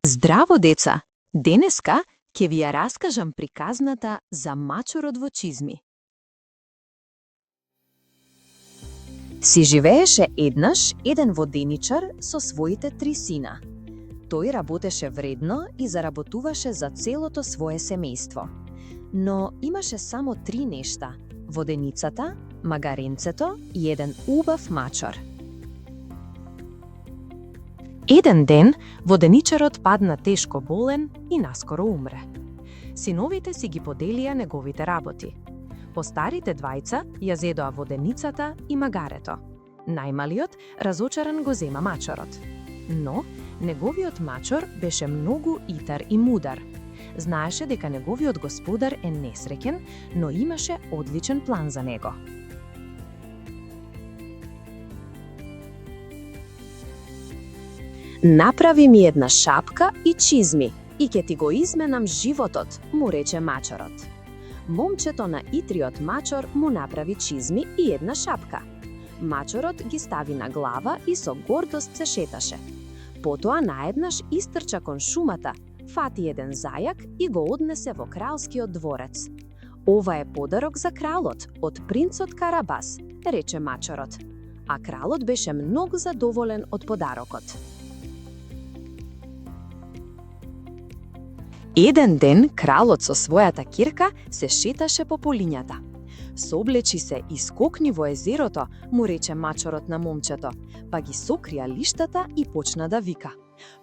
Здраво, деца! Денеска ќе ви ја раскажам приказната за мачорот во чизми. Си живееше еднаш еден воденичар со своите 3 сина. Тој работеше вредно и заработуваше за целото свое семејство. Но имаше само 3 нешта: воденицата, магаренцето и еден убав мачор. Еден ден воденичарот падна тешко болен и наскоро умре. Синовите си ги поделија неговите работи. Постарите двајца ја зедоа воденицата и магарето. Најмалиот разочаран го зема мачорот. Но неговиот мачор беше многу итар и мудар. Знаеше дека неговиот господар е несреќен, но имаше одличен план за него. Направи ми една шапка и чизми и ќе ти го изменам животот, му рече мачорот. Момчето на итриот мачор му направи чизми и една шапка. Мачорот ги стави на глава и со гордост се шеташе. Потоа наеднаш истрча кон шумата, фати еден зајак и го однесе во кралскиот дворец. Ова е подарок за кралот од принцот Карабас, рече мачорот. А кралот беше многу задоволен од подарокот. Еден ден кралот со својата кирка се шеташе по полињата. Соблечи се и скокни во езерото, му рече мачорот на момчето, па ги сокрија лиштата и почна да вика: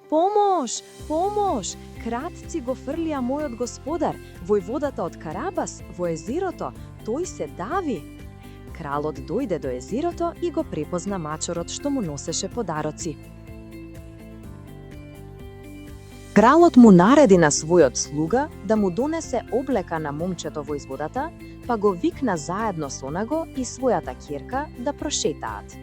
Помош, помош, кратци го фрлија мојот господар, војводата од Карабас, во езерото, тој се дави. Кралот дојде до езерото и го препозна мачорот што му носеше подароци. Кралот му нареди на својот слуга да му донесе облека на момчето во изводата, па го викна заедно со него и својата ќерка да прошетаат.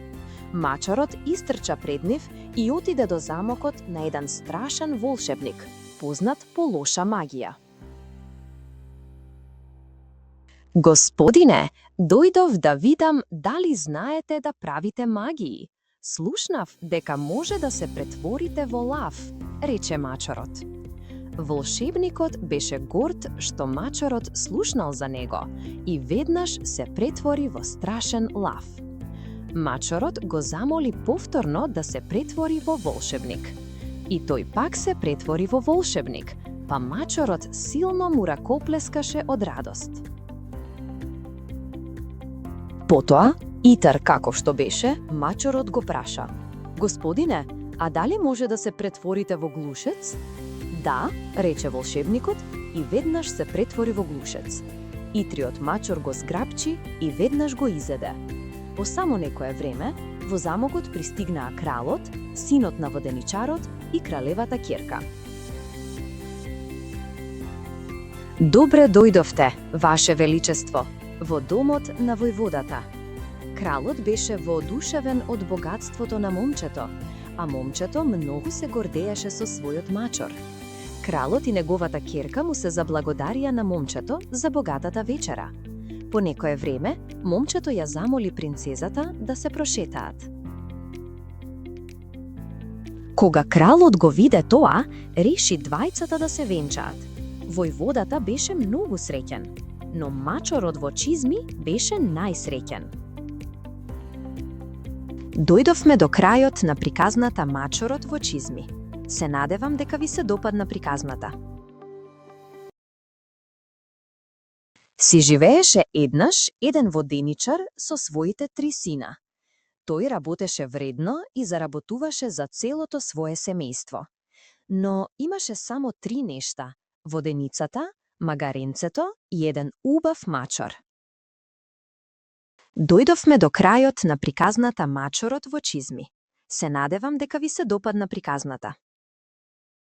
Мачорот истрча пред нив и отиде до замокот на еден страшен волшебник, познат по лоша магија. Господине, дојдов да видам дали знаете да правите магии. Слушнав дека може да се претворите во лав, рече мачорот. Волшебникот беше горд што мачорот слушнал за него и веднаш се претвори во страшен лав. Мачорот го замоли повторно да се претвори во волшебник. И тој пак се претвори во волшебник, па мачорот силно му ракоплескаше од радост. Потоа, итар каков што беше, мачорот го праша: Господине, а дали може да се претворите во глушец? Да, рече волшебникот и веднаш се претвори во глушец. Итриот мачор го зграбчи и веднаш го изеде. По само некое време, во замокот пристигнаа кралот, синот на воденичарот и кралевата ќерка. Добре дојдовте, Ваше Величество, во домот на војводата. Кралот беше воодушевен од богатството на момчето, а момчето многу се гордееше со својот мачор. Кралот и неговата ќерка му се заблагодарија на момчето за богатата вечера. По некое време, момчето ја замоли принцезата да се прошетаат. Кога кралот го виде тоа, реши двајцата да се венчаат. Војводата беше многу среќен, но мачорот во чизми беше најсреќен. Дојдовме до крајот на приказната Мачорот во чизми. Се надевам дека ви се допадна приказната. Си живееше еднаш еден воденичар со своите 3 сина. Тој работеше вредно и заработуваше за целото свое семејство. Но имаше само 3 нешта: воденицата, магаренцето и еден убав мачор. Дојдовме до крајот на приказната Мачорот во чизми. Се надевам дека ви се допадна приказната.